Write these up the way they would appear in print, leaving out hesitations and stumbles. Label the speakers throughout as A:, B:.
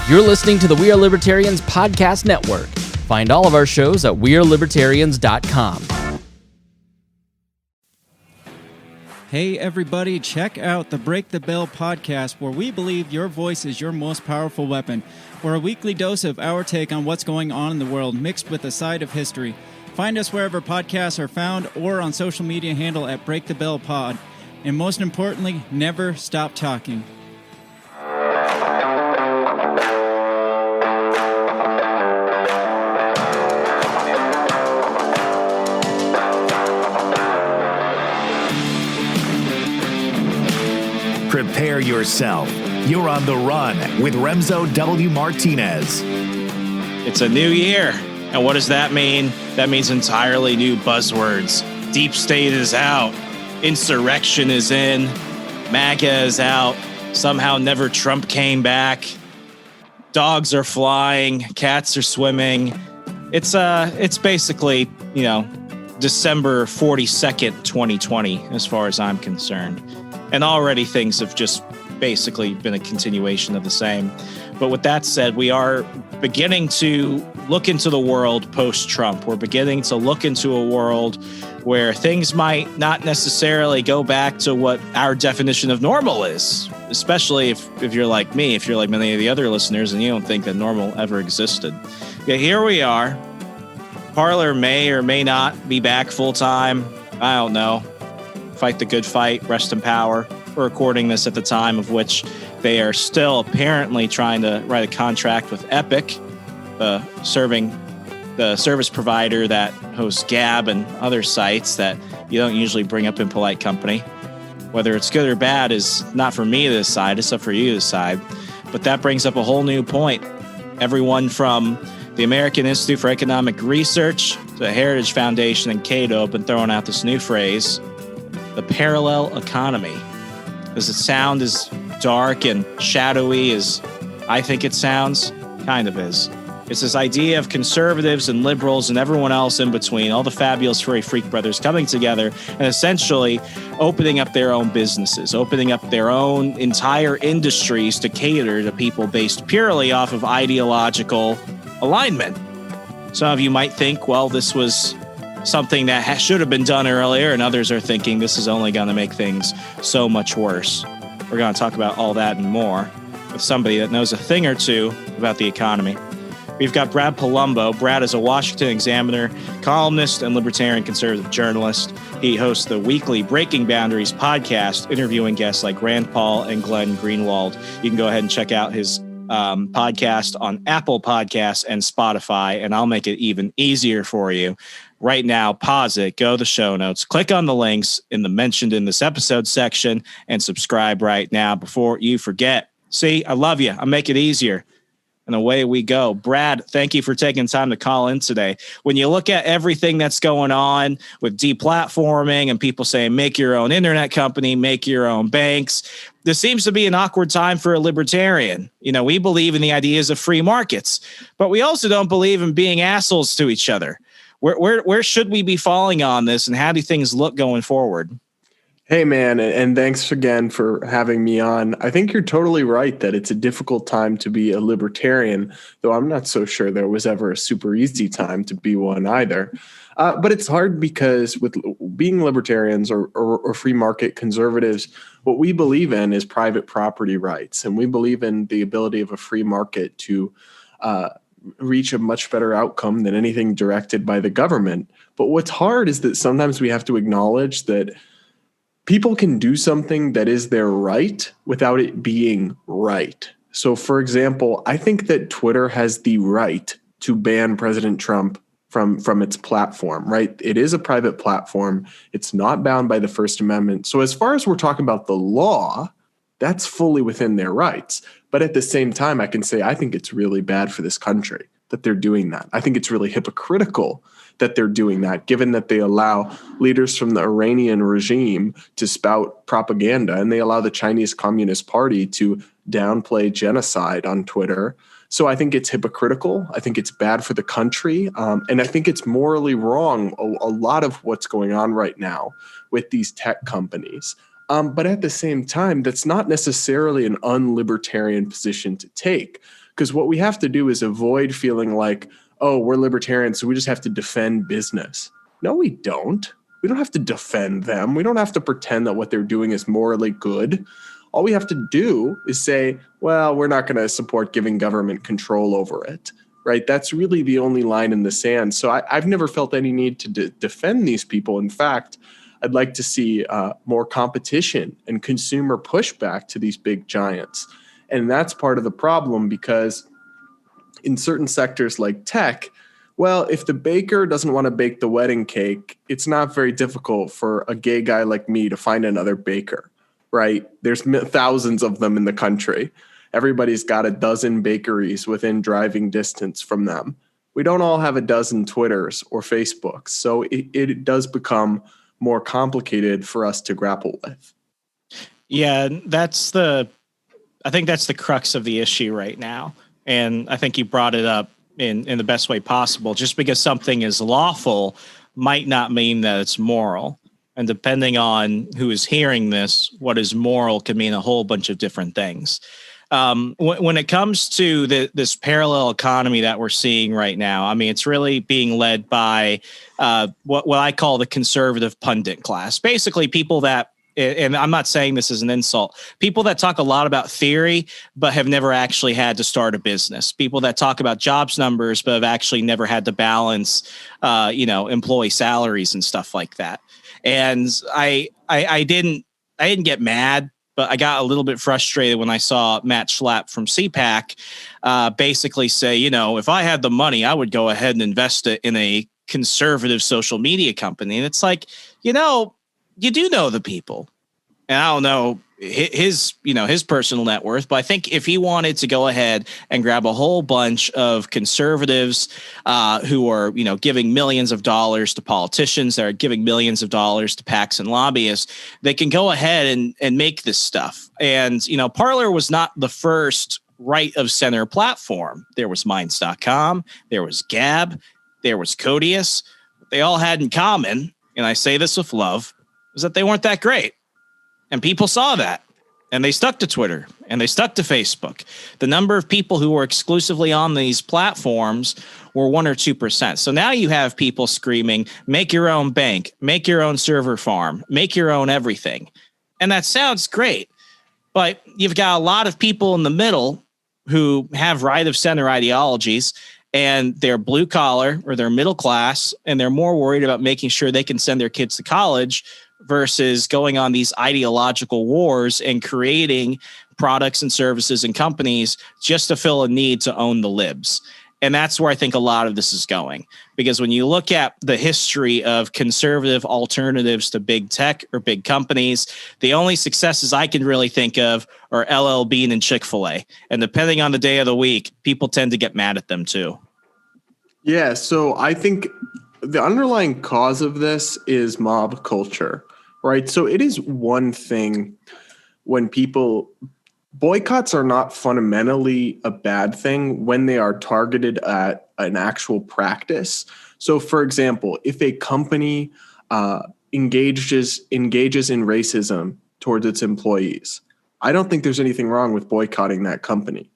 A: You're listening to the We Are Libertarians podcast network. Find all of our shows at wearelibertarians.com.
B: Hey everybody, check out the Break the Bell podcast, where we believe your voice is your most powerful weapon. We're a weekly dose of our take on what's going on in the world, mixed with a side of history. Find us wherever podcasts are found or on social media handle at Break the Bell Pod. And most importantly, never stop talking.
C: Prepare yourself. You're on the run with Remso W. Martinez.
D: It's a new year. And what does that mean? That means entirely new buzzwords. Deep state is out. Insurrection is in. MAGA is out. Somehow never Trump came back. Dogs are flying. Cats are swimming. It's basically, December 42nd, 2020, as far as I'm concerned. And already things have just basically been a continuation of the same. But with that said, we are beginning to look into the world post-Trump. We're beginning to look into a world where things might not necessarily go back to what our definition of normal is, especially if you're like me, if you're like many of the other listeners and you don't think that normal ever existed. Yeah, here we are. Parler may or may not be back full-time. I don't know. Fight the good fight, rest in power. We're recording this at the time of which they are still apparently trying to write a contract with Epic, the service provider that hosts Gab and other sites that you don't usually bring up in polite company. Whether it's good or bad is not for me to decide, it's up for you to decide. But that brings up a whole new point. Everyone from the American Institute for Economic Research to the Heritage Foundation and Cato have been throwing out this new phrase, the parallel economy. Does it sound as dark and shadowy as I think it sounds? Kind of is. It's this idea of conservatives and liberals and everyone else in between, all the fabulous furry freak brothers coming together and essentially opening up their own businesses, opening up their own entire industries to cater to people based purely off of ideological alignment. Some of you might think, well, this was something that should have been done earlier, and others are thinking this is only going to make things so much worse. We're going to talk about all that and more with somebody that knows a thing or two about the economy. We've got Brad Polumbo. Brad is a Washington Examiner columnist and libertarian conservative journalist. He hosts the weekly Breaking Boundaries podcast, interviewing guests like Rand Paul and Glenn Greenwald. You can go ahead and check out his podcast on Apple Podcasts and Spotify, and I'll make it even easier for you. Right now, pause it, go to the show notes, click on the links in the mentioned in this episode section, and subscribe right now before you forget. See, I love you. I'll make it easier. And away we go. Brad, thank you for taking time to call in today. When you look at everything that's going on with deplatforming and people saying, make your own internet company, make your own banks, this seems to be an awkward time for a libertarian. We believe in the ideas of free markets, but we also don't believe in being assholes to each other. Where should we be falling on this, and how do things look going forward?
E: Hey, man, and thanks again for having me on. I think you're totally right that it's a difficult time to be a libertarian, though I'm not so sure there was ever a super easy time to be one either. But it's hard because with being libertarians or free market conservatives, what we believe in is private property rights, and we believe in the ability of a free market to reach a much better outcome than anything directed by the government. But what's hard is that sometimes we have to acknowledge that people can do something that is their right without it being right. So, for example, I think that Twitter has the right to ban President Trump from its platform, right? It is a private platform. It's not bound by the First Amendment. So as far as we're talking about the law, that's fully within their rights. But at the same time, I can say I think it's really bad for this country that they're doing that. I think it's really hypocritical that they're doing that, given that they allow leaders from the Iranian regime to spout propaganda, and they allow the Chinese Communist Party to downplay genocide on Twitter. So I think it's hypocritical. I think it's bad for the country. And I think it's morally wrong, a lot of what's going on right now with these tech companies. But at the same time, that's not necessarily an unlibertarian position to take. Because what we have to do is avoid feeling like, oh, we're libertarians, so we just have to defend business. No, we don't. We don't have to defend them. We don't have to pretend that what they're doing is morally good. All we have to do is say, well, we're not going to support giving government control over it, right? That's really the only line in the sand. So I've never felt any need to defend these people. In fact, I'd like to see more competition and consumer pushback to these big giants. And that's part of the problem, because in certain sectors like tech, well, if the baker doesn't want to bake the wedding cake, it's not very difficult for a gay guy like me to find another baker, right? There's thousands of them in the country. Everybody's got a dozen bakeries within driving distance from them. We don't all have a dozen Twitters or Facebooks. So it does become more complicated for us to grapple with.
D: Yeah, I think that's the crux of the issue right now. And I think you brought it up in the best way possible. Just because something is lawful might not mean that it's moral. And depending on who is hearing this, what is moral can mean a whole bunch of different things. When it comes to this parallel economy that we're seeing right now, I mean, it's really being led by what I call the conservative pundit class. Basically, people that, and I'm not saying this is an insult, people that talk a lot about theory, but have never actually had to start a business. People that talk about jobs numbers, but have actually never had to balance, employee salaries and stuff like that. And I didn't get mad, but I got a little bit frustrated when I saw Matt Schlapp from CPAC basically say, if I had the money, I would go ahead and invest it in a conservative social media company. And it's like, you do know the people, and I don't know his personal net worth, but I think if he wanted to go ahead and grab a whole bunch of conservatives who are, giving millions of dollars to politicians, that are giving millions of dollars to PACs and lobbyists, they can go ahead and make this stuff. And, Parler was not the first right of center platform. There was Minds.com, there was Gab, there was Codius. What they all had in common, and I say this with love, was that they weren't that great. And people saw that, and they stuck to Twitter, and they stuck to Facebook. The number of people who were exclusively on these platforms were 1 or 2%. So now you have people screaming, make your own bank, make your own server farm, make your own everything. And that sounds great, but you've got a lot of people in the middle who have right of center ideologies, and they're blue collar or they're middle class, and they're more worried about making sure they can send their kids to college versus going on these ideological wars and creating products and services and companies just to fill a need to own the libs. And that's where I think a lot of this is going, because when you look at the history of conservative alternatives to big tech or big companies, the only successes I can really think of are LL Bean and Chick-fil-A. And depending on the day of the week, people tend to get mad at them too.
E: Yeah, so I think the underlying cause of this is mob culture, right? So it is one thing when boycotts are not fundamentally a bad thing when they are targeted at an actual practice. So, for example, if a company engages in racism towards its employees, I don't think there's anything wrong with boycotting that company.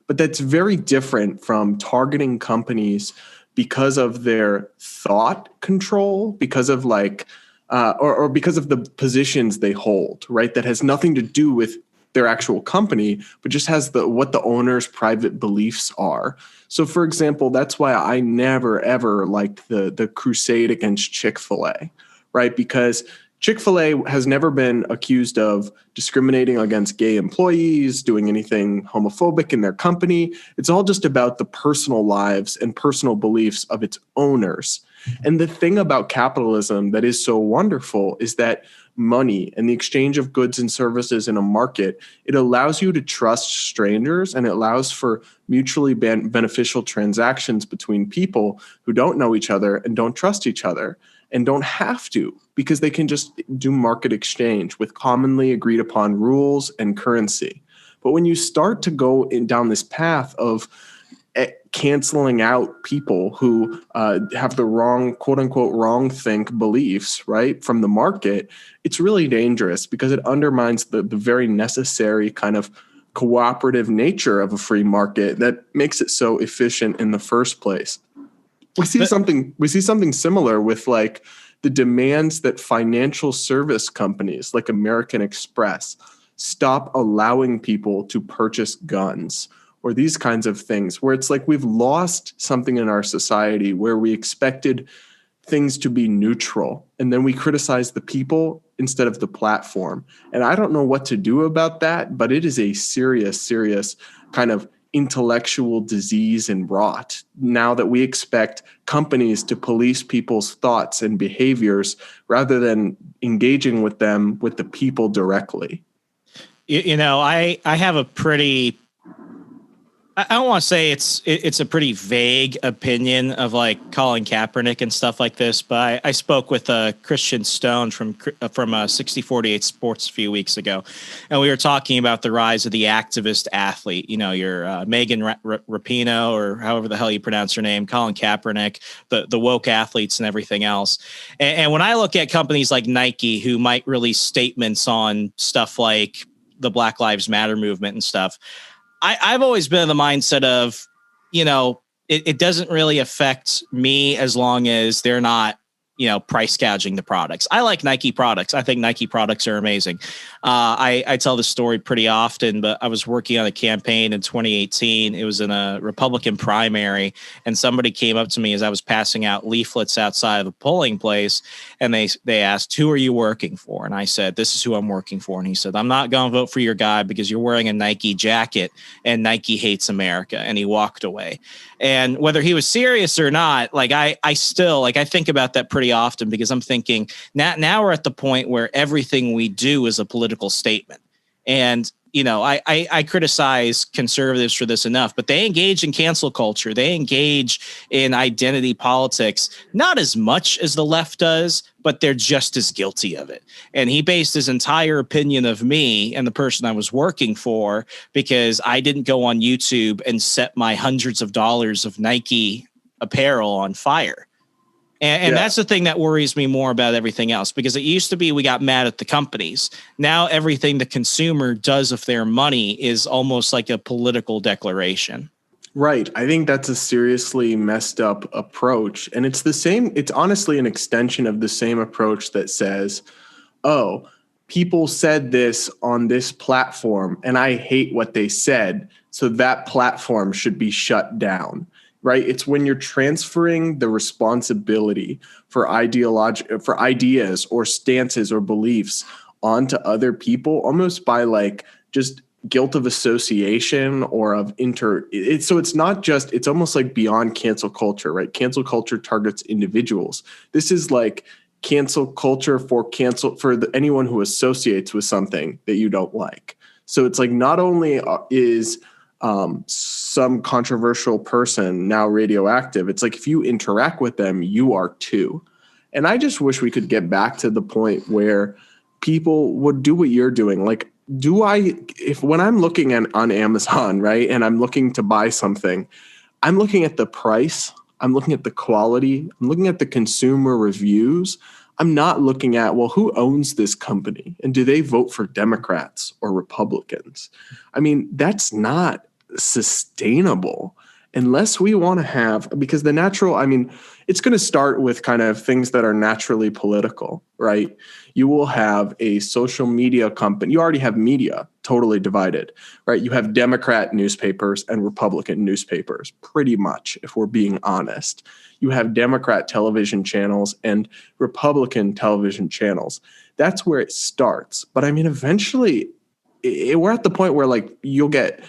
E: But that's very different from targeting companies because of their thought control, because of or because of the positions they hold, right? That has nothing to do with their actual company, but just has what the owner's private beliefs are. So, for example, that's why I never, ever liked the crusade against Chick-fil-A, right? Because Chick-fil-A has never been accused of discriminating against gay employees, doing anything homophobic in their company. It's all just about the personal lives and personal beliefs of its owners. And the thing about capitalism that is so wonderful is that money and the exchange of goods and services in a market, it allows you to trust strangers, and it allows for mutually beneficial transactions between people who don't know each other and don't trust each other and don't have to, because they can just do market exchange with commonly agreed upon rules and currency. But when you start to go down this path of canceling out people who have the wrong, quote unquote, wrong think beliefs, right, from the market, it's really dangerous because it undermines the very necessary kind of cooperative nature of a free market that makes it so efficient in the first place. We see something similar with like the demands that financial service companies like American Express stop allowing people to purchase guns or these kinds of things, where it's like we've lost something in our society where we expected things to be neutral, and then we criticize the people instead of the platform. And I don't know what to do about that, but it is a serious kind of intellectual disease and rot now that we expect companies to police people's thoughts and behaviors rather than engaging with them, with the people directly.
D: You know, I have a pretty, I don't want to say it's a pretty vague opinion of like Colin Kaepernick and stuff like this, but I spoke with Christian Stone from 6048 Sports a few weeks ago, and we were talking about the rise of the activist athlete. You know, your Megan Rapinoe, or however the hell you pronounce her name, Colin Kaepernick, the woke athletes and everything else. And when I look at companies like Nike, who might release statements on stuff like the Black Lives Matter movement and stuff, I've always been in the mindset of, you know, it doesn't really affect me as long as they're not, you know, price gouging the products. I like Nike products. I think Nike products are amazing. I tell this story pretty often, but I was working on a campaign in 2018. It was in a Republican primary, and somebody came up to me as I was passing out leaflets outside of the polling place, and they asked, "Who are you working for?" And I said, "This is who I'm working for." And he said, "I'm not going to vote for your guy because you're wearing a Nike jacket and Nike hates America." And he walked away. And whether he was serious or not, like I still, like, I think about that pretty often, because I'm thinking now we're at the point where everything we do is a political statement. And, you know, I criticize conservatives for this enough, but they engage in cancel culture. They engage in identity politics, not as much as the left does, but they're just as guilty of it. And he based his entire opinion of me and the person I was working for because I didn't go on YouTube and set my hundreds of dollars of Nike apparel on fire. And that's the thing that worries me more about everything else, because it used to be we got mad at the companies. Now everything the consumer does with their money is almost like a political declaration.
E: Right. I think that's a seriously messed up approach. And it's the same. It's honestly an extension of the same approach that says, oh, people said this on this platform and I hate what they said, so that platform should be shut down. Right. It's when you're transferring the responsibility for ideas or stances or beliefs onto other people, almost by like just guilt of association or of so it's not just, it's almost like beyond cancel culture, right? Cancel culture targets individuals. This is like cancel culture for anyone who associates with something that you don't like. So it's like, not only is some controversial person now radioactive, it's like if you interact with them, you are too. And I just wish we could get back to the point where people would do what you're doing. Like, when I'm looking on Amazon, right, and I'm looking to buy something, I'm looking at the price, I'm looking at the quality, I'm looking at the consumer reviews. I'm not looking at, well, who owns this company and do they vote for Democrats or Republicans? I mean, that's not sustainable unless we want to have, because it's going to start with kind of things that are naturally political, right? You will have a social media company. You already have media totally divided, right? You have Democrat newspapers and Republican newspapers, pretty much, if we're being honest. You have Democrat television channels and Republican television channels. That's where it starts. But I mean, eventually, we're at the point where, like, you'll get,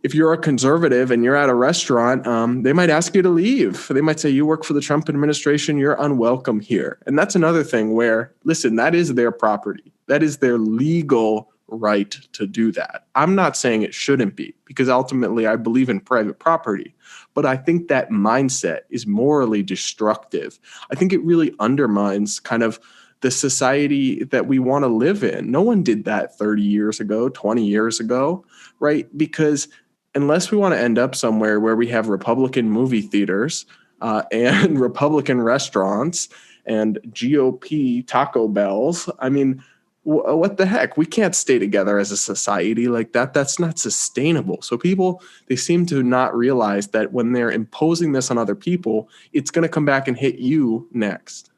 E: if you're a conservative and you're at a restaurant, they might ask you to leave. They might say, you work for the Trump administration, you're unwelcome here. And that's another thing where, listen, that is their property. That is their legal right to do that. I'm not saying it shouldn't be, because ultimately I believe in private property. But I think that mindset is morally destructive. I think it really undermines kind of the society that we want to live in. No one did that 30 years ago, 20 years ago, right? Because unless we want to end up somewhere where we have Republican movie theaters and Republican restaurants and GOP Taco Bells, I mean, what the heck? We can't stay together as a society like that. That's not sustainable. So people, they seem to not realize that when they're imposing this on other people, it's going to come back and hit you next.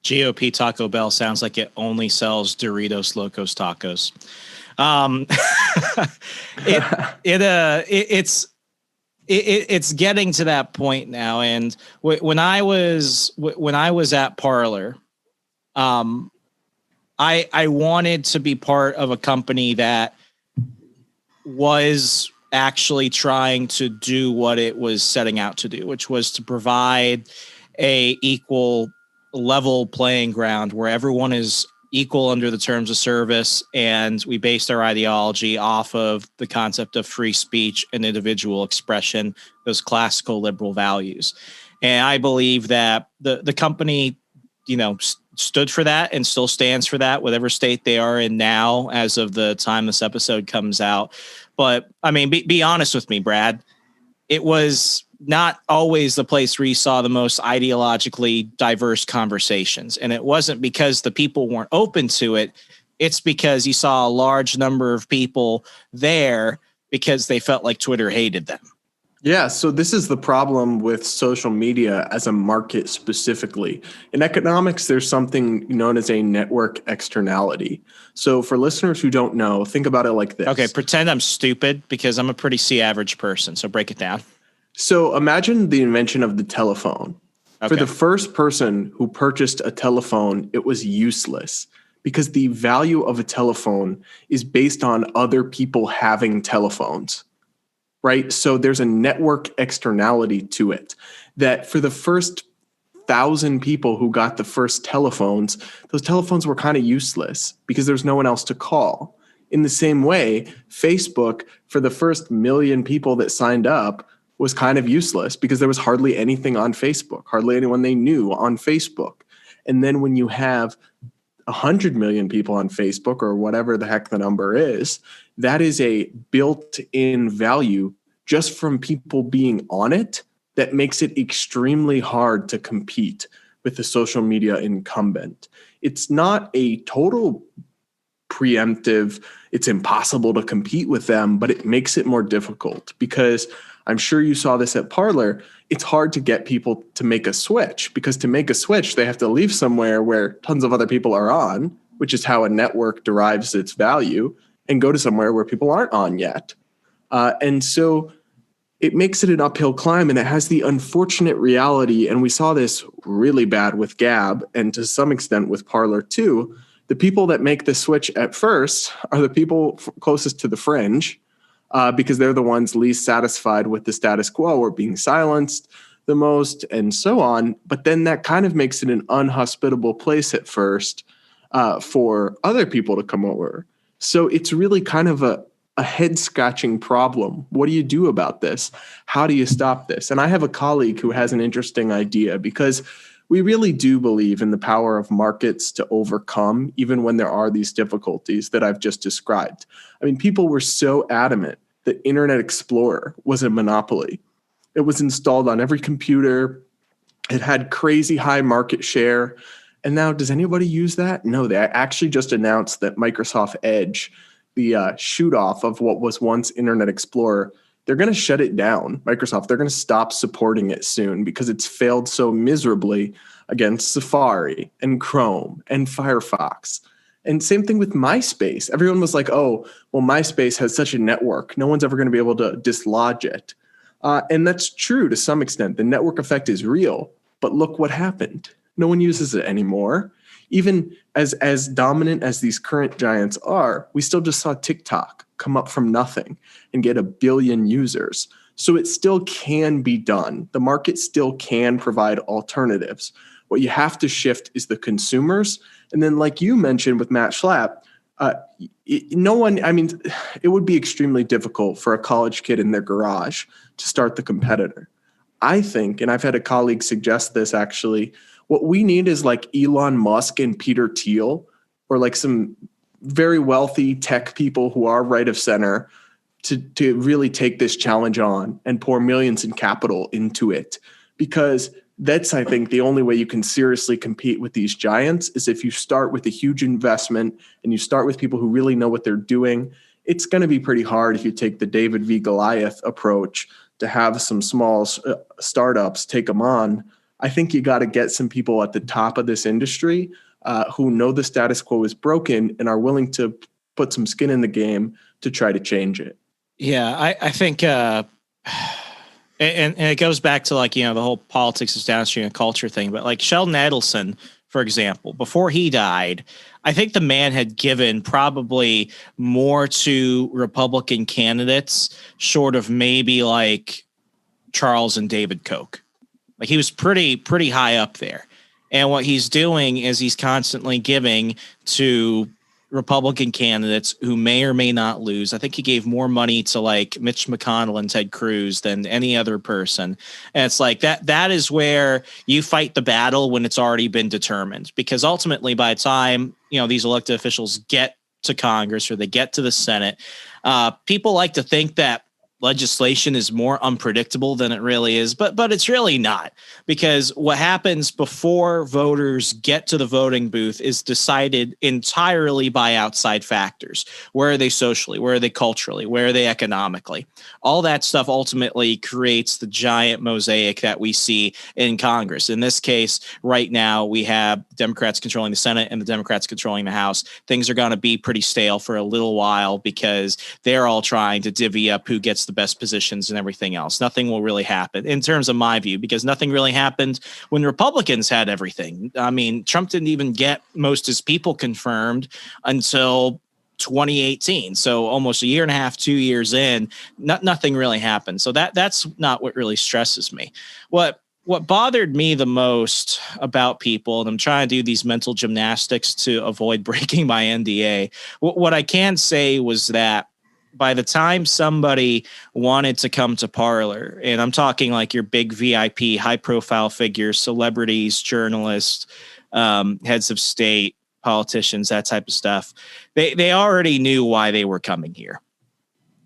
D: GOP Taco Bell sounds like it only sells Doritos Locos Tacos. It's getting to that point now. And when I was at Parler, I wanted to be part of a company that was actually trying to do what it was setting out to do, which was to provide a equal level playing ground where everyone is equal under the terms of service. And we based our ideology off of the concept of free speech and individual expression, those classical liberal values. And I believe that the company, stood for that and still stands for that, whatever state they are in now, as of the time this episode comes out. But I mean, be honest with me, Brad, it was not always the place where you saw the most ideologically diverse conversations. And it wasn't because the people weren't open to it. It's because you saw a large number of people there because they felt like Twitter hated them.
E: Yeah, so this is the problem with social media as a market specifically. In economics, there's something known as a network externality. So for listeners who don't know, think about it like this.
D: Okay, pretend I'm stupid because I'm a pretty C-average person, so break it down.
E: So imagine the invention of the telephone. Okay. For the first person who purchased a telephone, it was useless because the value of a telephone is based on other people having telephones. Right? So there's a network externality to it that for the first 1,000 people who got the first telephones, those telephones were kind of useless because there's no one else to call. In the same way, Facebook, for the first 1 million people that signed up, was kind of useless because there was hardly anything on Facebook, hardly anyone they knew on Facebook. And then when you have 100 million people on Facebook or whatever the heck the number is, that is a built-in value just from people being on it that makes it extremely hard to compete with the social media incumbent. It's not a total preemptive, it's impossible to compete with them, but it makes it more difficult because I'm sure you saw this at Parler. It's hard to get people to make a switch because to make a switch, they have to leave somewhere where tons of other people are on, which is how a network derives its value, and go to somewhere where people aren't on yet. And so it makes it an uphill climb, and it has the unfortunate reality, and we saw this really bad with Gab and to some extent with Parler too. The people that make the switch at first are the people closest to the fringe, because they're the ones least satisfied with the status quo or being silenced the most and so on. But then that kind of makes it an unhospitable place at first for other people to come over. So it's really kind of a head-scratching problem. What do you do about this? How do you stop this? And I have a colleague who has an interesting idea because we really do believe in the power of markets to overcome, even when there are these difficulties that I've just described. I mean, people were so adamant that Internet Explorer was a monopoly. It was installed on every computer. It had crazy high market share. And now, does anybody use that? No, they actually just announced that Microsoft Edge, the shoot off of what was once Internet Explorer, they're going to shut it down. Microsoft, they're going to stop supporting it soon because it's failed so miserably against Safari and Chrome and Firefox. And same thing with MySpace. Everyone was like, oh, well, MySpace has such a network. No one's ever going to be able to dislodge it. And that's true to some extent. The network effect is real. But look what happened. No one uses it anymore. Even as dominant as these current giants are, we still just saw TikTok come up from nothing and get 1 billion users. So it still can be done. The market still can provide alternatives. What you have to shift is the consumers. And then like you mentioned with Matt Schlapp, it would be extremely difficult for a college kid in their garage to start the competitor. I think, and I've had a colleague suggest this actually, what we need is like Elon Musk and Peter Thiel, or like some very wealthy tech people who are right of center to really take this challenge on and pour millions in capital into it. Because That's, I think, the only way you can seriously compete with these giants is if you start with a huge investment and you start with people who really know what they're doing. It's going to be pretty hard if you take the David v. Goliath approach to have some small startups take them on. I think you got to get some people at the top of this industry who know the status quo is broken and are willing to put some skin in the game to try to change it.
D: Yeah, I think, and it goes back to like, the whole politics is downstream of culture thing, but like Sheldon Adelson, for example, before he died, I think the man had given probably more to Republican candidates short of maybe like Charles and David Koch. Like he was pretty high up there. And what he's doing is he's constantly giving to Republican candidates who may or may not lose. I think he gave more money to like Mitch McConnell and Ted Cruz than any other person. And it's like that is where you fight the battle when it's already been determined, because ultimately by the time, these elected officials get to Congress or they get to the Senate, people like to think that legislation is more unpredictable than it really is, but it's really not, because what happens before voters get to the voting booth is decided entirely by outside factors. Where are they socially? Where are they culturally? Where are they economically? All that stuff ultimately creates the giant mosaic that we see in Congress. In this case, right now, we have Democrats controlling the Senate and the Democrats controlling the House. Things are going to be pretty stale for a little while because they're all trying to divvy up who gets the best positions and everything else. Nothing will really happen in terms of my view, because nothing really happened when Republicans had everything. I mean, Trump didn't even get most of his people confirmed until 2018. So almost a year and a half, 2 years in, nothing really happened. So that's not what really stresses me. What bothered me the most about people, and I'm trying to do these mental gymnastics to avoid breaking my NDA. What I can say was that by the time somebody wanted to come to Parler, and I'm talking like your big VIP, high profile figures, celebrities, journalists, heads of state, politicians, that type of stuff, they already knew why they were coming here.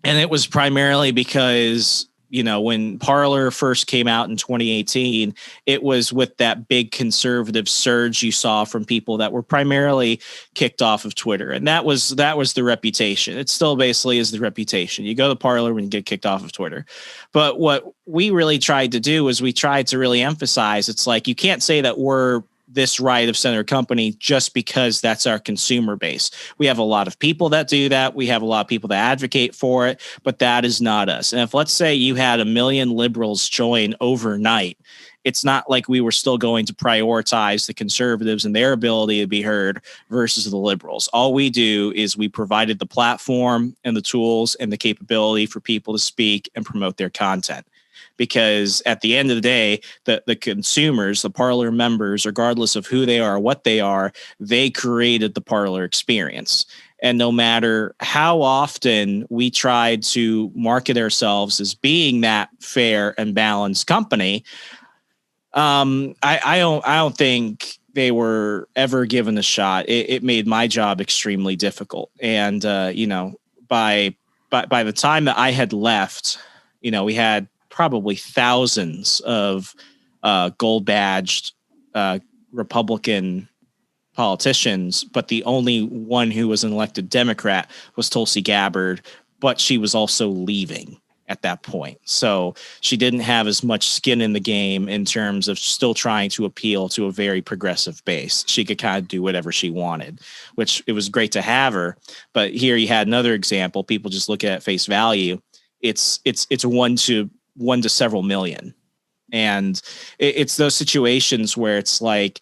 D: And it was primarily because, when Parler first came out in 2018, it was with that big conservative surge you saw from people that were primarily kicked off of Twitter. And that was the reputation. It still basically is the reputation. You go to Parler when you get kicked off of Twitter. But what we really tried to do is we tried to really emphasize, it's like, you can't say that we're this right of center company just because that's our consumer base. We have a lot of people that do that. We have a lot of people that advocate for it, but that is not us. And if, let's say, you had 1 million liberals join overnight, it's not like we were still going to prioritize the conservatives and their ability to be heard versus the liberals. All we do is we provided the platform and the tools and the capability for people to speak and promote their content. Because at the end of the day, the consumers, the Parler members, regardless of who they are, what they are, they created the Parler experience. And no matter how often we tried to market ourselves as being that fair and balanced company, I don't think they were ever given a shot. It made my job extremely difficult. And by the time that I had left, we had probably thousands of gold badged Republican politicians, but the only one who was an elected Democrat was Tulsi Gabbard, but she was also leaving at that point. So she didn't have as much skin in the game in terms of still trying to appeal to a very progressive base. She could kind of do whatever she wanted, which it was great to have her. But here you had another example. People just look at face value. It's one to several million. And it's those situations where it's like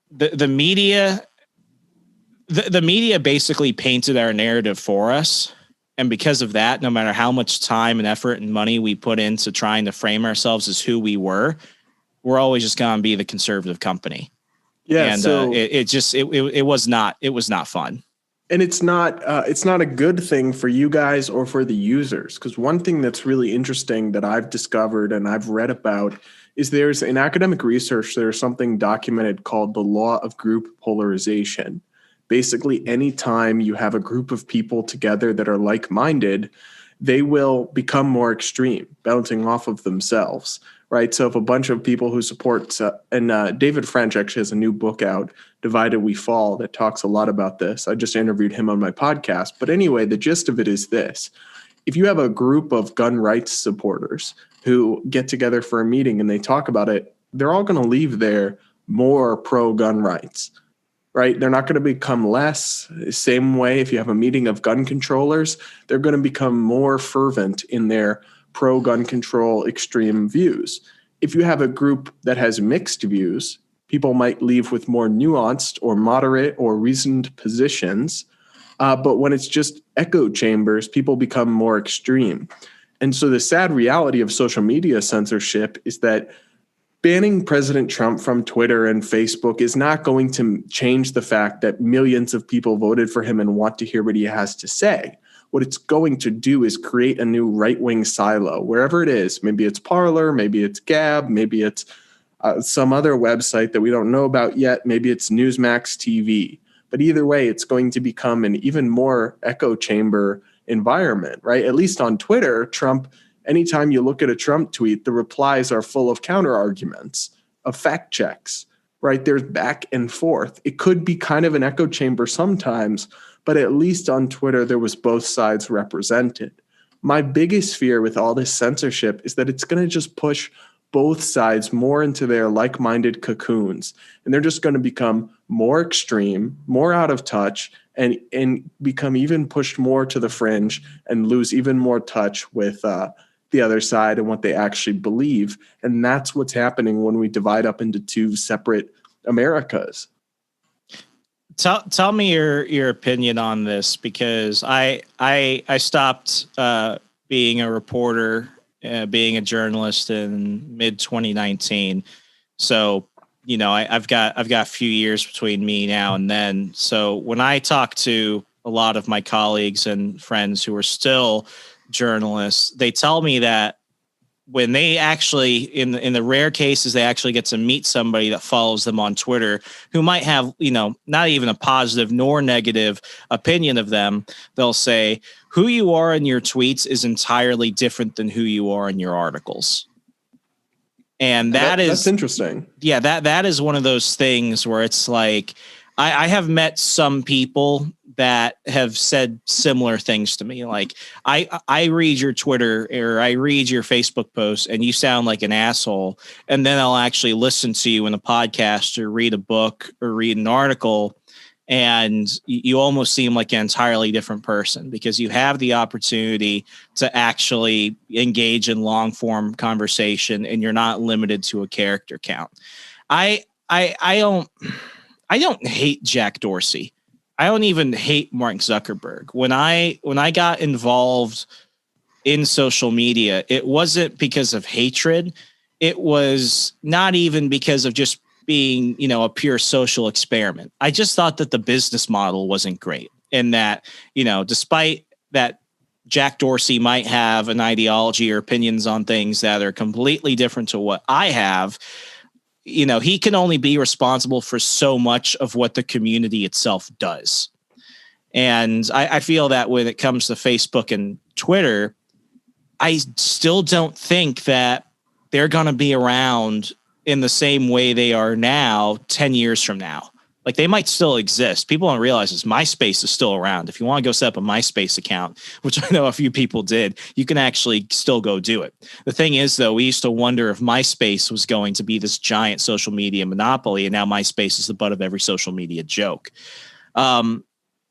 D: the media basically painted our narrative for us. And because of that, no matter how much time and effort and money we put into trying to frame ourselves as who we were, we're always just going to be the conservative company. Yeah. And so it was not fun.
E: And it's not a good thing for you guys or for the users, because one thing that's really interesting that I've discovered and I've read about is there's in academic research, there's something documented called the law of group polarization. Basically, anytime you have a group of people together that are like-minded, they will become more extreme, bouncing off of themselves, right? So if a bunch of people who support, David French actually has a new book out, Divided We Fall, that talks a lot about this. I just interviewed him on my podcast. But anyway, the gist of it is this. If you have a group of gun rights supporters who get together for a meeting and they talk about it, they're all going to leave there more pro-gun rights, right? They're not going to become less. Same way, if you have a meeting of gun controllers, they're going to become more fervent in their pro-gun control extreme views. If you have a group that has mixed views, people might leave with more nuanced or moderate or reasoned positions. But when it's just echo chambers, people become more extreme. And so the sad reality of social media censorship is that banning President Trump from Twitter and Facebook is not going to change the fact that millions of people voted for him and want to hear what he has to say. What it's going to do is create a new right-wing silo, wherever it is. Maybe it's Parler, maybe it's Gab, maybe it's some other website that we don't know about yet. Maybe it's Newsmax TV. But either way, it's going to become an even more echo chamber environment, right? At least on Twitter, Trump, anytime you look at a Trump tweet, the replies are full of counter arguments, of fact checks, right? There's back and forth. It could be kind of an echo chamber sometimes, but at least on Twitter, there was both sides represented. My biggest fear with all this censorship is that it's going to just push both sides more into their like-minded cocoons, and they're just going to become more extreme, more out of touch, and become even pushed more to the fringe and lose even more touch with the other side and what they actually believe. And that's what's happening when we divide up into two separate Americas.
D: Tell me your opinion on this, because I stopped being a reporter, being a journalist in mid 2019. So, you know, I've got a few years between me now and then. So when I talk to a lot of my colleagues and friends who are still journalists, they tell me that when they actually, in the rare cases, they actually get to meet somebody that follows them on Twitter who might have, you know, not even a positive nor negative opinion of them, they'll say, who you are in your tweets is entirely different than who you are in your articles. And that's
E: interesting.
D: Yeah, that is one of those things where it's like, I have met some people that have said similar things to me. Like I read your Twitter or I read your Facebook posts and you sound like an asshole. And then I'll actually listen to you in a podcast or read a book or read an article. And you almost seem like an entirely different person because you have the opportunity to actually engage in long form conversation and you're not limited to a character count. I don't hate Jack Dorsey. I don't even hate Mark Zuckerberg. When I got involved in social media, it wasn't because of hatred. It was not even because of just being, you know, a pure social experiment. I just thought that the business model wasn't great, and that, you know, despite that Jack Dorsey might have an ideology or opinions on things that are completely different to what I have, you know, he can only be responsible for so much of what the community itself does. And I feel that when it comes to Facebook and Twitter, I still don't think that they're going to be around in the same way they are now 10 years from now. Like, they might still exist. People don't realize this. MySpace is still around. If you want to go set up a MySpace account, which I know a few people did, you can actually still go do it. The thing is, though, we used to wonder if MySpace was going to be this giant social media monopoly, and now MySpace is the butt of every social media joke.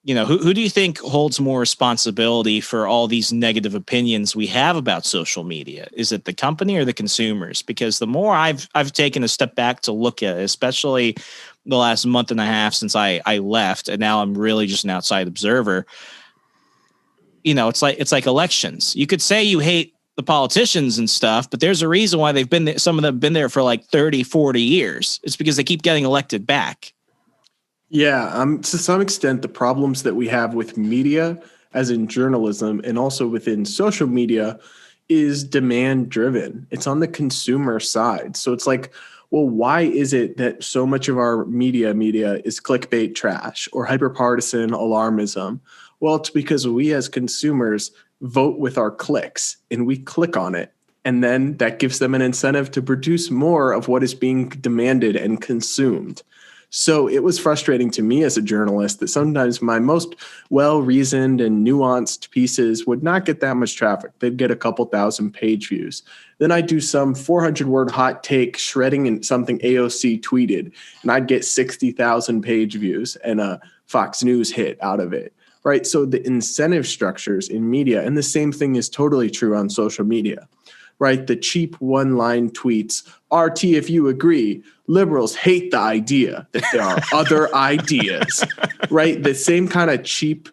D: You know, who do you think holds more responsibility for all these negative opinions we have about social media? Is it the company or the consumers? Because the more I've taken a step back to look at it, especially the last month and a half since I left, and now I'm really just an outside observer. You know, it's like elections. You could say you hate the politicians and stuff, but there's a reason why they've been there. Some of them have been there for like 30, 40 years. It's because they keep getting elected back.
E: Yeah, to some extent, the problems that we have with media, as in journalism, and also within social media, is demand driven. It's on the consumer side. So it's like, well, why is it that so much of our media is clickbait trash or hyperpartisan alarmism? Well, it's because we as consumers vote with our clicks, and we click on it. And then that gives them an incentive to produce more of what is being demanded and consumed. So it was frustrating to me as a journalist that sometimes my most well-reasoned and nuanced pieces would not get that much traffic. They'd get a couple thousand page views. Then I'd do some 400-word hot take shredding in something AOC tweeted, and I'd get 60,000 page views and a Fox News hit out of it, right? So the incentive structures in media, and the same thing is totally true on social media, right? The cheap one-line tweets, RT, if you agree, liberals hate the idea that there are other ideas, right? The same kind of cheap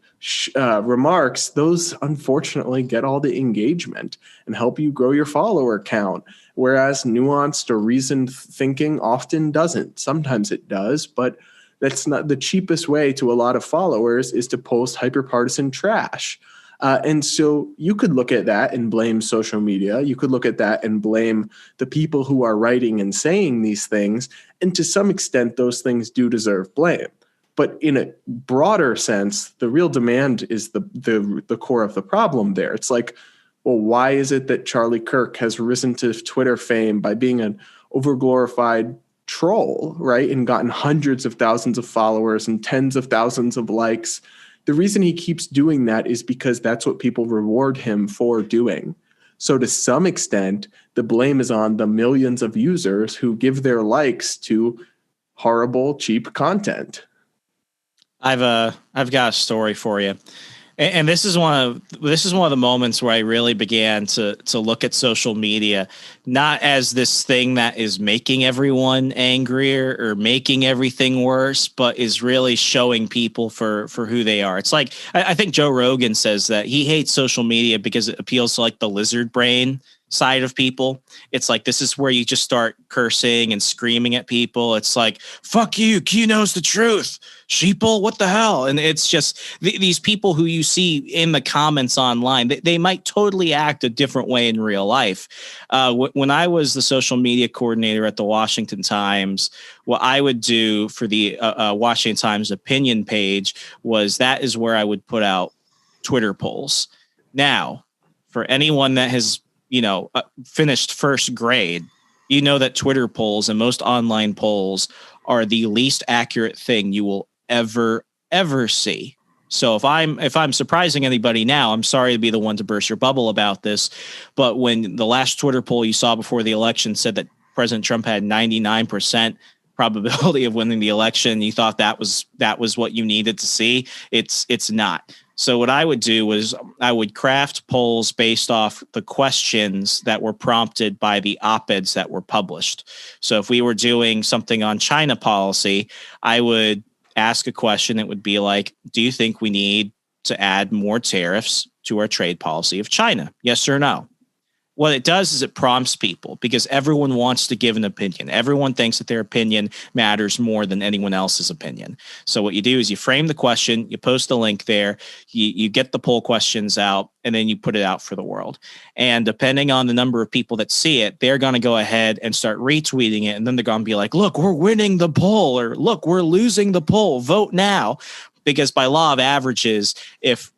E: remarks, those unfortunately get all the engagement and help you grow your follower count, whereas nuanced or reasoned thinking often doesn't. Sometimes it does, but that's not the cheapest way to a lot of followers is to post hyperpartisan trash. And so you could look at that and blame social media. You could look at that and blame the people who are writing and saying these things. And to some extent, those things do deserve blame. But in a broader sense, the real demand is the core of the problem there. It's like, well, why is it that Charlie Kirk has risen to Twitter fame by being an overglorified troll, right? And gotten hundreds of thousands of followers and tens of thousands of likes. The reason he keeps doing that is because that's what people reward him for doing. So to some extent, the blame is on the millions of users who give their likes to horrible, cheap content.
D: I've got a story for you. And this is one of the moments where I really began to look at social media not as this thing that is making everyone angrier or making everything worse, but is really showing people for who they are. It's like I think Joe Rogan says that he hates social media because it appeals to like the lizard brain side of people. It's like this is where you just start cursing and screaming at people. It's like, fuck you, Q knows the truth, sheeple, what the hell? And it's just these people who you see in the comments online, they might totally act a different way in real life. When I was the social media coordinator at the Washington Times, what I would do for the Washington Times opinion page was that is where I would put out Twitter polls. Now, for anyone that has finished first grade, that Twitter polls and most online polls are the least accurate thing you will ever see. So if I'm surprising anybody now, I'm sorry to be the one to burst your bubble about this. But when the last Twitter poll you saw before the election said that President Trump had 99% probability of winning the election, you thought that was what you needed to see. It's not. So what I would do was I would craft polls based off the questions that were prompted by the op-eds that were published. So if we were doing something on China policy, I would ask a question that would be like, do you think we need to add more tariffs to our trade policy of China? Yes or no? What it does is it prompts people because everyone wants to give an opinion. Everyone thinks that their opinion matters more than anyone else's opinion. So what you do is you frame the question, you post the link there, you get the poll questions out, and then you put it out for the world. And depending on the number of people that see it, they're going to go ahead and start retweeting it. And then they're going to be like, look, we're winning the poll, or look, we're losing the poll. Vote now. Because by law of averages, if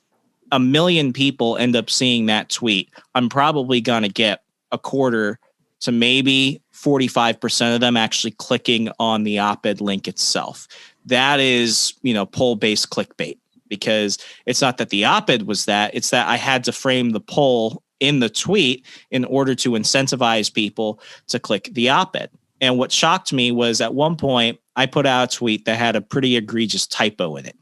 D: 1 million people end up seeing that tweet, I'm probably going to get a quarter to maybe 45% of them actually clicking on the op-ed link itself. That is, poll-based clickbait, because it's not that the op-ed was that, it's that I had to frame the poll in the tweet in order to incentivize people to click the op-ed. And what shocked me was at one point I put out a tweet that had a pretty egregious typo in it.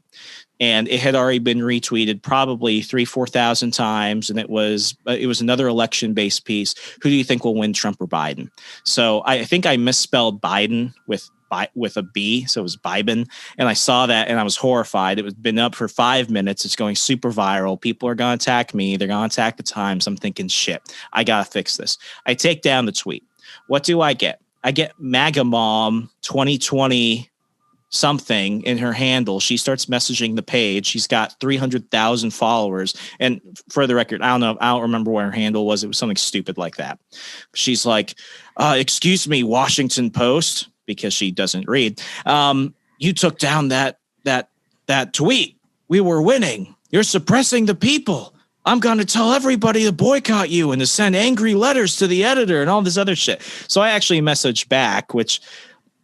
D: And it had already been retweeted probably 4,000 times. And it was another election-based piece. Who do you think will win, Trump or Biden? So I think I misspelled Biden with a B. So it was Biden. And I saw that and I was horrified. It was been up for 5 minutes. It's going super viral. People are going to attack me. They're going to attack the Times. I'm thinking, shit, I got to fix this. I take down the tweet. What do I get? I get MAGA Mom 2020 something in her handle. She starts messaging the page. She's got 300,000 followers. And for the record, I don't remember what her handle was. It was something stupid like that. She's like, excuse me, Washington Post, because she doesn't read. You took down that tweet. We were winning. You're suppressing the people. I'm going to tell everybody to boycott you and to send angry letters to the editor and all this other shit. So I actually messaged back, which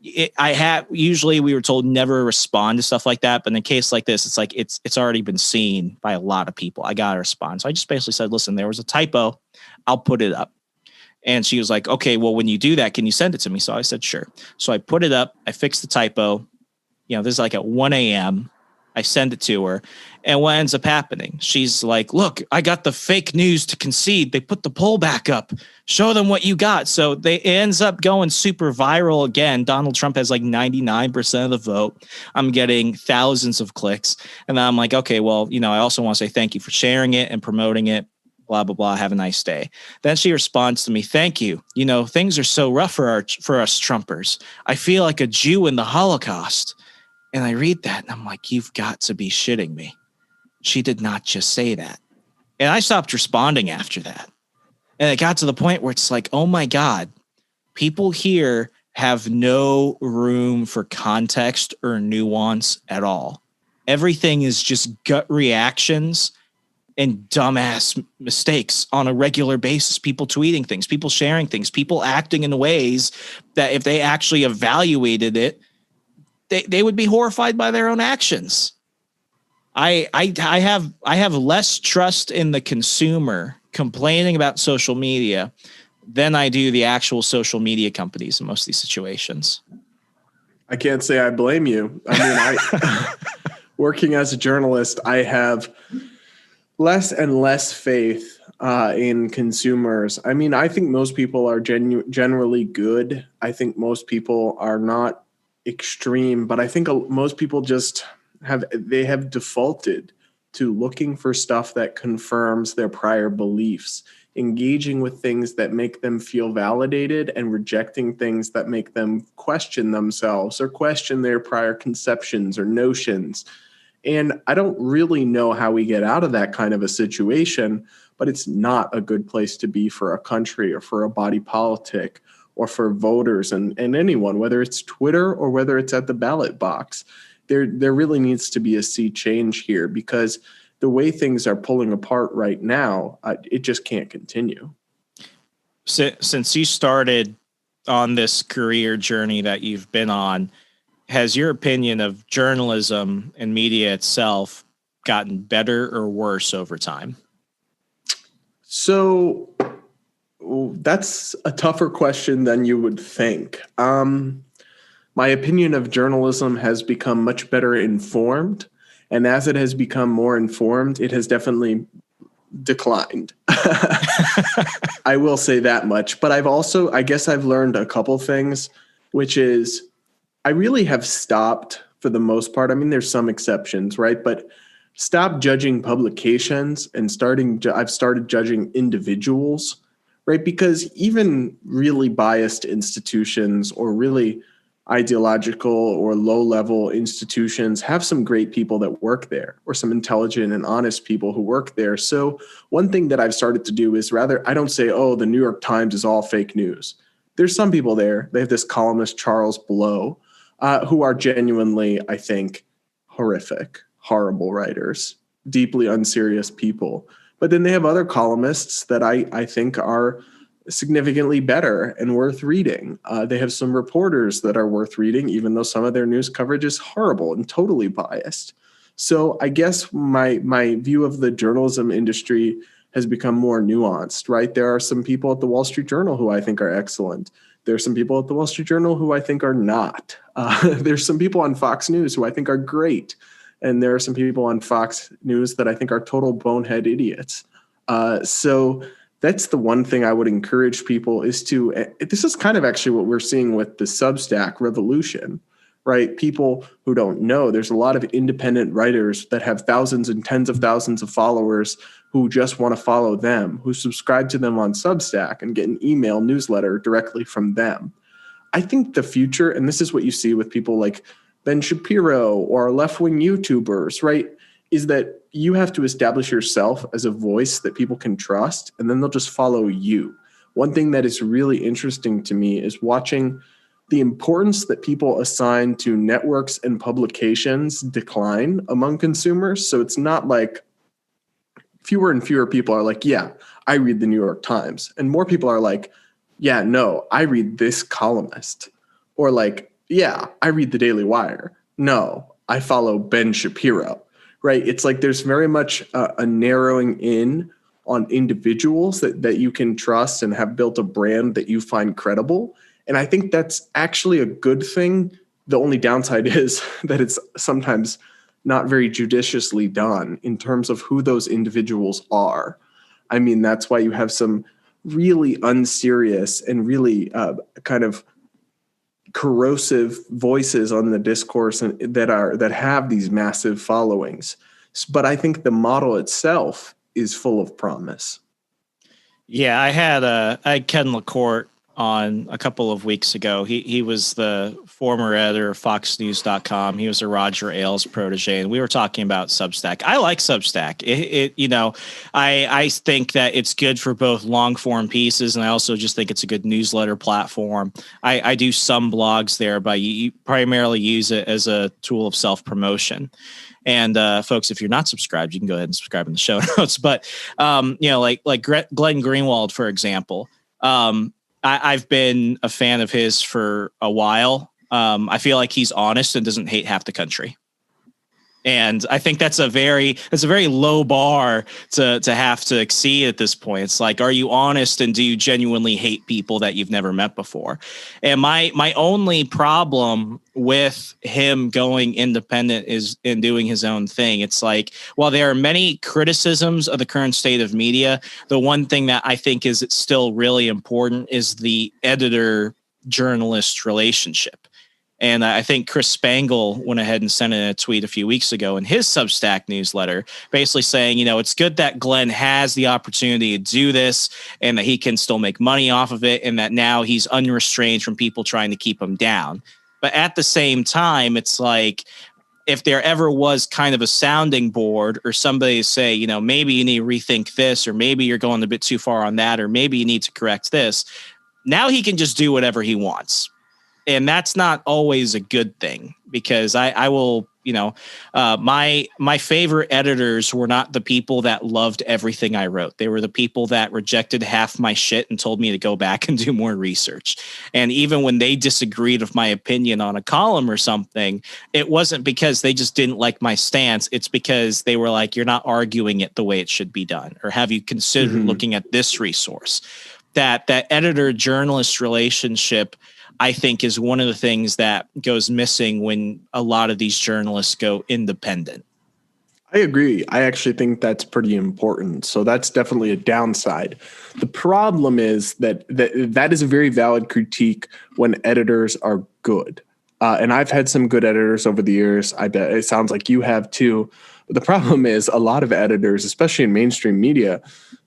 D: usually we were told never respond to stuff like that. But in a case like this, it's like, it's already been seen by a lot of people. I got to respond. So I just basically said, listen, there was a typo. I'll put it up. And she was like, okay, well, when you do that, can you send it to me? So I said, sure. So I put it up. I fixed the typo. This is like at 1 a.m. I send it to her. And what ends up happening? She's like, look, I got the fake news to concede. They put the poll back up. Show them what you got. So it ends up going super viral again. Donald Trump has like 99% of the vote. I'm getting thousands of clicks. And then I'm like, okay, well, I also want to say thank you for sharing it and promoting it. Blah, blah, blah. Have a nice day. Then she responds to me, thank you. Things are so rough for us Trumpers. I feel like a Jew in the Holocaust. And I read that and I'm like, you've got to be shitting me. She did not just say that. And I stopped responding after that. And it got to the point where it's like, oh my God, people here have no room for context or nuance at all. Everything is just gut reactions and dumbass mistakes on a regular basis. People tweeting things, people sharing things, people acting in ways that if they actually evaluated it, they would be horrified by their own actions. I have less trust in the consumer complaining about social media than I do the actual social media companies in most of these situations.
E: I can't say I blame you. I mean, working as a journalist, I have less and less faith in consumers. I mean, I think most people are generally good. I think most people are not extreme, but I think most people just have defaulted to looking for stuff that confirms their prior beliefs, engaging with things that make them feel validated and rejecting things that make them question themselves or question their prior conceptions or notions. And I don't really know how we get out of that kind of a situation, but it's not a good place to be for a country or for a body politic or for voters and anyone, whether it's Twitter or whether it's at the ballot box. There really needs to be a sea change here because the way things are pulling apart right now, it just can't continue.
D: Since you started on this career journey that you've been on, has your opinion of journalism and media itself gotten better or worse over time?
E: So that's a tougher question than you would think. My opinion of journalism has become much better informed. And as it has become more informed, it has definitely declined. I will say that much. But I guess I've learned a couple things, which is I really have stopped for the most part. I mean, there's some exceptions, right? But stop judging publications and I've started judging individuals, right? Because even really biased institutions or really ideological or low-level institutions have some great people that work there or some intelligent and honest people who work there. So one thing that I've started to do is I don't say, oh, the New York Times is all fake news. There's some people there. They have this columnist, Charles Blow, who are genuinely, I think, horrific, horrible writers, deeply unserious people. But then they have other columnists that I think are significantly better and worth reading. They have some reporters that are worth reading, even though some of their news coverage is horrible and totally biased. So I guess my view of the journalism industry has become more nuanced, right? There are some people at the Wall Street Journal who I think are excellent. There are some people at the Wall Street Journal who I think are not. There's some people on Fox News who I think are great. And there are some people on Fox News that I think are total bonehead idiots. So that's the one thing I would encourage people is this is kind of actually what we're seeing with the Substack revolution, right? People who don't know, there's a lot of independent writers that have thousands and tens of thousands of followers who just want to follow them, who subscribe to them on Substack and get an email newsletter directly from them. I think the future, and this is what you see with people like Ben Shapiro or left-wing YouTubers, right, is that you have to establish yourself as a voice that people can trust, and then they'll just follow you. One thing that is really interesting to me is watching the importance that people assign to networks and publications decline among consumers. So it's not like fewer and fewer people are like, yeah, I read the New York Times. And more people are like, yeah, no, I read this columnist. Or like, yeah, I read the Daily Wire. No, I follow Ben Shapiro, right? It's like there's very much a narrowing in on individuals that you can trust and have built a brand that you find credible. And I think that's actually a good thing. The only downside is that it's sometimes not very judiciously done in terms of who those individuals are. I mean, that's why you have some really unserious and really kind of corrosive voices on the discourse that have these massive followings. But I think the model itself is full of promise.
D: Yeah, I had Ken LaCourte on a couple of weeks ago. He was the former editor of FoxNews.com. He was a Roger Ailes protege, and we were talking about Substack. I like Substack. I think that it's good for both long form pieces, and I also just think it's a good newsletter platform. I do some blogs there, but you primarily use it as a tool of self promotion. And folks, if you're not subscribed, you can go ahead and subscribe in the show notes. But like Glenn Greenwald, for example. I've been a fan of his for a while. I feel like he's honest and doesn't hate half the country. And I think that's a very low bar to have to exceed at this point. It's like, are you honest and do you genuinely hate people that you've never met before? And my only problem with him going independent is in doing his own thing. It's like, while there are many criticisms of the current state of media, the one thing that I think is still really important is the editor-journalist relationship. And I think Chris Spangle went ahead and sent in a tweet a few weeks ago in his Substack newsletter, basically saying, it's good that Glenn has the opportunity to do this and that he can still make money off of it and that now he's unrestrained from people trying to keep him down. But at the same time, it's like, if there ever was kind of a sounding board or somebody to say, maybe you need to rethink this, or maybe you're going a bit too far on that, or maybe you need to correct this, now he can just do whatever he wants. And that's not always a good thing, because I will, my favorite editors were not the people that loved everything I wrote. They were the people that rejected half my shit and told me to go back and do more research. And even when they disagreed with my opinion on a column or something, it wasn't because they just didn't like my stance. It's because they were like, you're not arguing it the way it should be done. Or have you considered looking at this resource? That editor journalist relationship, I think, is one of the things that goes missing when a lot of these journalists go independent.
E: I agree. I actually think that's pretty important. So that's definitely a downside. The problem is that is a very valid critique when editors are good. And I've had some good editors over the years. I bet it sounds like you have too. But the problem is a lot of editors, especially in mainstream media,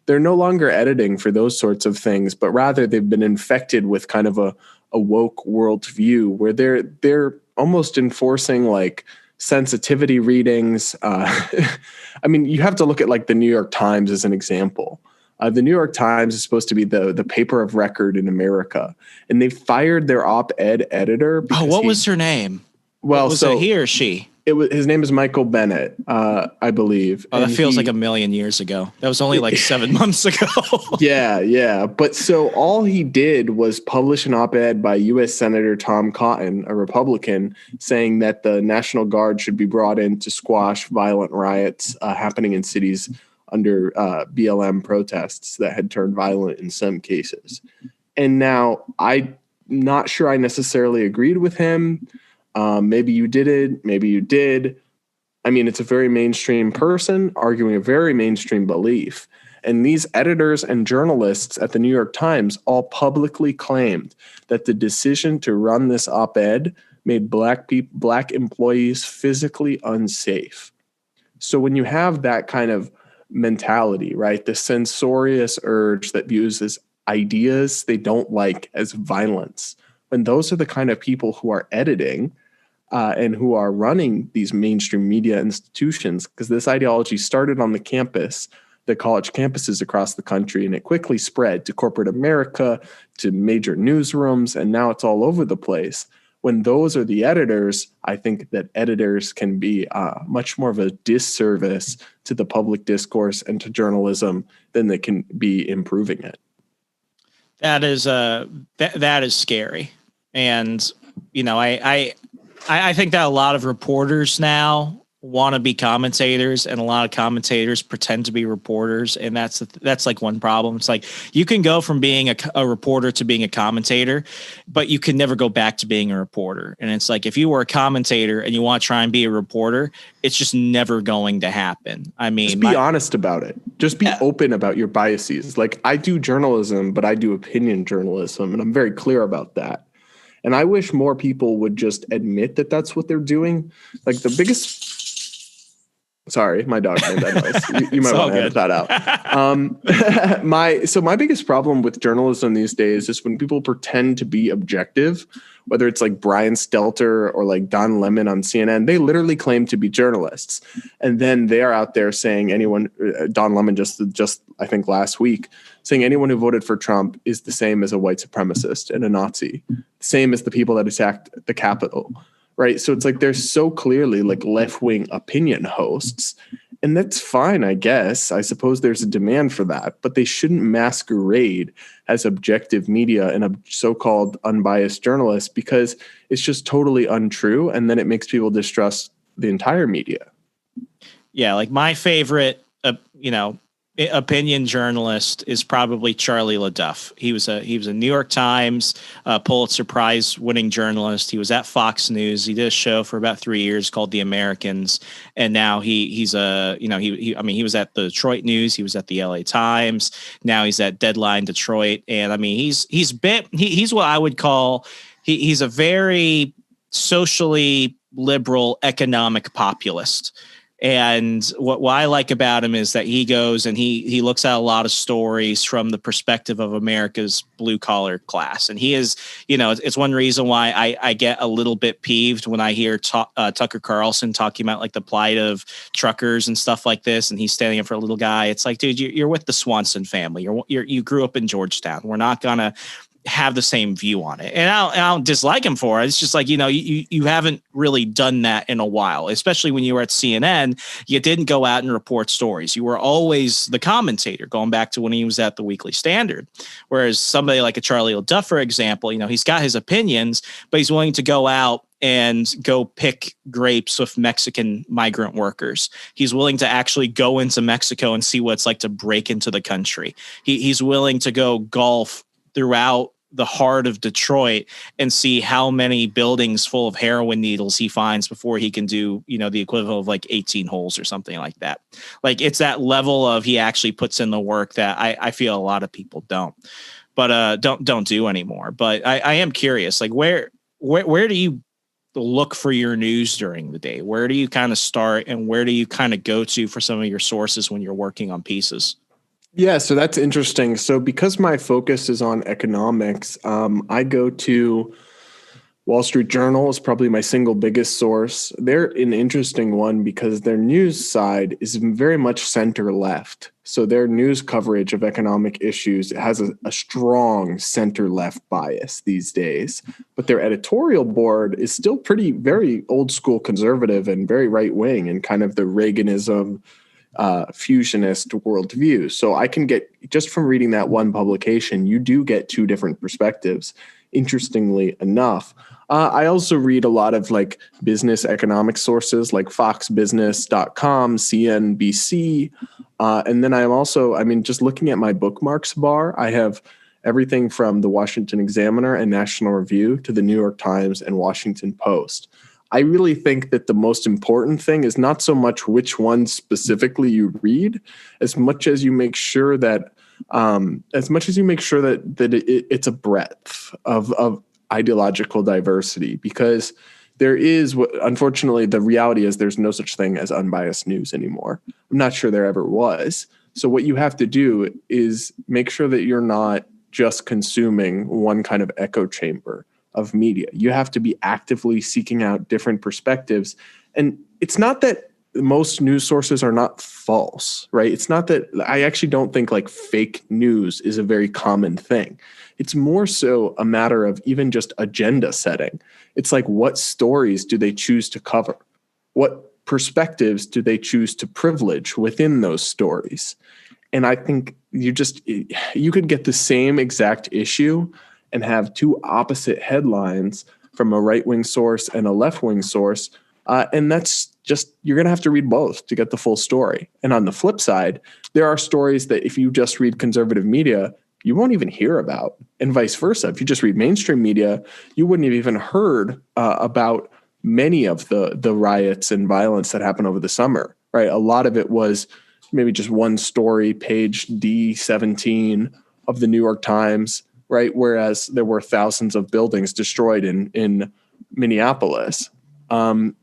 E: they're no longer editing for those sorts of things, but rather they've been infected with kind of a woke worldview where they're almost enforcing like sensitivity readings. I mean, you have to look at like the New York Times as an example. The New York Times is supposed to be the paper of record in America, and they fired their op-ed editor.
D: What was her name?
E: Well,
D: was it he or she?
E: His name is Michael Bennett, I believe.
D: Oh, that feels like a million years ago. That was only like 7 months ago.
E: Yeah. But so all he did was publish an op-ed by U.S. Senator Tom Cotton, a Republican, saying that the National Guard should be brought in to squash violent riots happening in cities under BLM protests that had turned violent in some cases. And now I'm not sure I necessarily agreed with him. Maybe you didn't, maybe you did. I mean, it's a very mainstream person arguing a very mainstream belief. And these editors and journalists at the New York Times all publicly claimed that the decision to run this op-ed made black employees physically unsafe. So when you have that kind of mentality, right, the censorious urge that views as ideas they don't like as violence, when those are the kind of people who are editing and who are running these mainstream media institutions, because this ideology started on the campus, the college campuses across the country, and it quickly spread to corporate America, to major newsrooms, and now it's all over the place. when those are the editors, I think that editors can be much more of a disservice to the public discourse and to journalism than they can be improving it.
D: That is that is scary. And, you know, I think that a lot of reporters now want to be commentators, and a lot of commentators pretend to be reporters. And that's like one problem. It's like you can go from being a reporter to being a commentator, but you can never go back to being a reporter. And it's like, if you were a commentator and you want to try and be a reporter, it's just never going to happen. I mean,
E: just be honest about it. Just be open about your biases. Like, I do journalism, but I do opinion journalism, and I'm very clear about that. And I wish more people would just admit that that's what they're doing. Like, the biggest... Sorry, my dog made that noise. You might want to edit that out. My biggest problem with journalism these days is when people pretend to be objective, whether it's like Brian Stelter or like Don Lemon on CNN. They literally claim to be journalists, and then they are out there saying Don Lemon just I think last week, saying anyone who voted for Trump is the same as a white supremacist and a Nazi, same as the people that attacked the Capitol. Right. So it's like they're so clearly like left-wing opinion hosts. And that's fine, I guess. I suppose there's a demand for that. But they shouldn't masquerade as objective media and a so-called unbiased journalist, because it's just totally untrue. And then it makes people distrust the entire media.
D: Yeah, like my favorite, opinion journalist is probably Charlie LaDuff. He was a New York Times Pulitzer Prize winning journalist. He was at Fox News. He did a show for about 3 years called The Americans, and now he was at the Detroit News. He was at the LA Times. Now he's at Deadline Detroit, and I mean he's what I would call he's a very socially liberal economic populist. And what I like about him is that he goes and he looks at a lot of stories from the perspective of America's blue collar class. And he is, it's one reason why I get a little bit peeved when I hear Tucker Carlson talking about like the plight of truckers and stuff like this. And he's standing up for a little guy. It's like, dude, you're with the Swanson family. You grew up in Georgetown. We're not going to have the same view on it. And I don't dislike him for it. It's just like, you haven't really done that in a while, especially when you were at CNN. You didn't go out and report stories. You were always the commentator, going back to when he was at the Weekly Standard. Whereas somebody like a Charlie LaDuff, for example, he's got his opinions, but he's willing to go out and go pick grapes with Mexican migrant workers. He's willing to actually go into Mexico and see what it's like to break into the country. He's willing to go golf throughout the heart of Detroit and see how many buildings full of heroin needles he finds before he can do, the equivalent of like 18 holes or something like that. Like, it's that level of he actually puts in the work that I feel a lot of people don't do anymore. But I am curious, like where do you look for your news during the day? Where do you kind of start, and where do you kind of go to for some of your sources when you're working on pieces?
E: Yeah, so that's interesting. So because my focus is on economics, I go to Wall Street Journal is probably my single biggest source. They're an interesting one because their news side is very much center left. So their news coverage of economic issues has a strong center left bias these days. But their editorial board is still very old school conservative and very right wing, and kind of the Reaganism fusionist worldview. So I can get, just from reading that one publication, you do get two different perspectives, interestingly enough. I also read a lot of like business economic sources like foxbusiness.com, CNBC. And then just looking at my bookmarks bar, I have everything from the Washington Examiner and National Review to the New York Times and Washington Post. I really think that the most important thing is not so much which one specifically you read, as much as you make sure that it's a breadth of ideological diversity, because there is, unfortunately, the reality is there's no such thing as unbiased news anymore. I'm not sure there ever was. So what you have to do is make sure that you're not just consuming one kind of echo chamber of media. You have to be actively seeking out different perspectives. And it's not that most news sources are not false, right? It's not that I actually don't think like fake news is a very common thing. It's more so a matter of even just agenda setting. It's like, what stories do they choose to cover? What perspectives do they choose to privilege within those stories? And I think you could get the same exact issue and have two opposite headlines from a right-wing source and a left-wing source. And that's just, you're going to have to read both to get the full story. And on the flip side, there are stories that if you just read conservative media, you won't even hear about, and vice versa. If you just read mainstream media, you wouldn't have even heard about many of the riots and violence that happened over the summer, right? A lot of it was maybe just one story, page D17 of the New York Times, right? Whereas there were thousands of buildings destroyed in Minneapolis.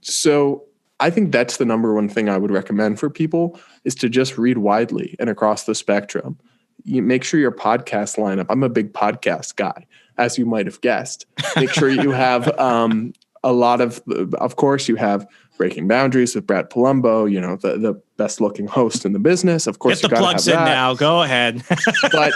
E: So I think that's the number one thing I would recommend for people, is to just read widely and across the spectrum. You make sure your podcast lineup. I'm a big podcast guy, as you might have guessed. Make sure you have a lot of course, you have Breaking Boundaries with Brad Polumbo, the best looking host in the business. Of course,
D: get the plugs in now. Go ahead.
E: But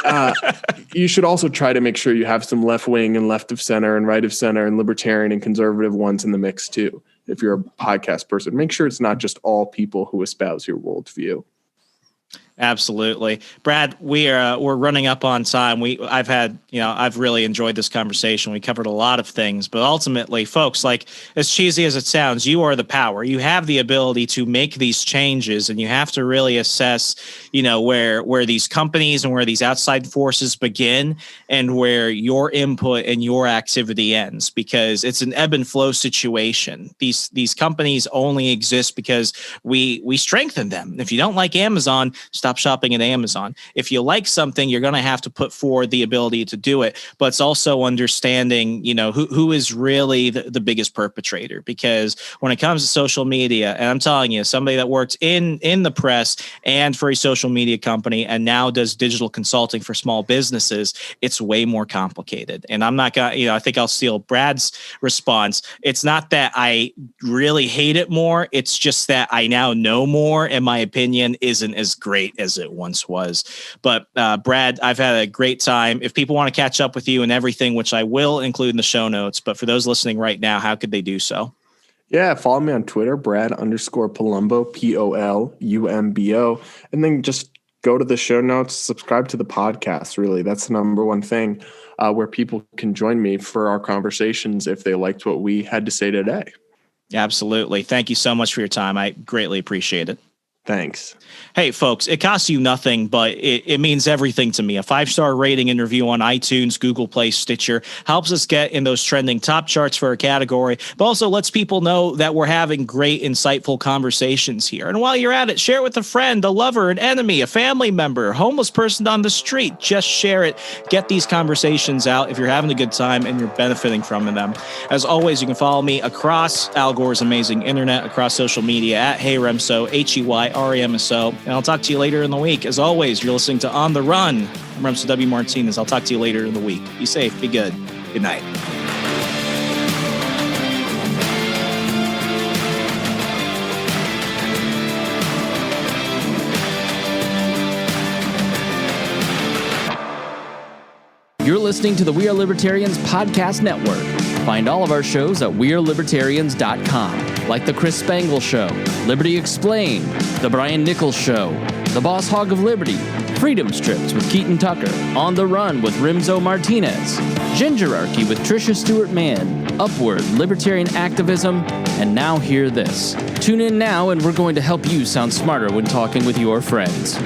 E: you should also try to make sure you have some left wing and left of center and right of center and libertarian and conservative ones in the mix too. If you're a podcast person, make sure it's not just all people who espouse your worldview.
D: Absolutely. Brad, we're running up on time. I've really enjoyed this conversation. We covered a lot of things, but ultimately, folks, like, as cheesy as it sounds, you are the power. You have the ability to make these changes, and you have to really assess, where these companies and where these outside forces begin and where your input and your activity ends, because it's an ebb and flow situation. These companies only exist because we strengthen them. If you don't like Amazon, stop shopping at Amazon. If you like something, you're going to have to put forward the ability to do it. But it's also understanding, who is really the biggest perpetrator. Because when it comes to social media, and I'm telling you, somebody that worked in the press and for a social media company and now does digital consulting for small businesses, it's way more complicated. And I'm not going to, I think I'll steal Brad's response. It's not that I really hate it more. It's just that I now know more, and my opinion isn't as great as it once was. But Brad, I've had a great time. If people want to catch up with you and everything, which I will include in the show notes, but for those listening right now, how could they do so?
E: Yeah, follow me on Twitter, Brad_Polumbo, Polumbo, and then just go to the show notes, subscribe to the podcast. Really, that's the number one thing where people can join me for our conversations if they liked what we had to say today.
D: Absolutely. Thank you so much for your time. I greatly appreciate it.
E: Thanks.
D: Hey, folks, it costs you nothing, but it means everything to me. A 5-star rating and review on iTunes, Google Play, Stitcher helps us get in those trending top charts for a category, but also lets people know that we're having great, insightful conversations here. And while you're at it, share it with a friend, a lover, an enemy, a family member, a homeless person on the street. Just share it. Get these conversations out if you're having a good time and you're benefiting from them. As always, you can follow me across Al Gore's amazing internet, across social media at Hey Remso, HeyRemso. And I'll talk to you later in the week. As always, you're listening to On the Run. I'm Remso W. Martinez. I'll talk to you later in the week. Be safe. Be good. Good night.
A: You're listening to the We Are Libertarians podcast network. Find all of our shows at wearelibertarians.com, like The Chris Spangle Show, Liberty Explained, The Brian Nichols Show, The Boss Hog of Liberty, Freedom Strips with Keaton Tucker, On the Run with Remso Martinez, Gingerarchy with Tricia Stewart-Mann, Upward, Libertarian Activism, and Now Hear This. Tune in now and we're going to help you sound smarter when talking with your friends.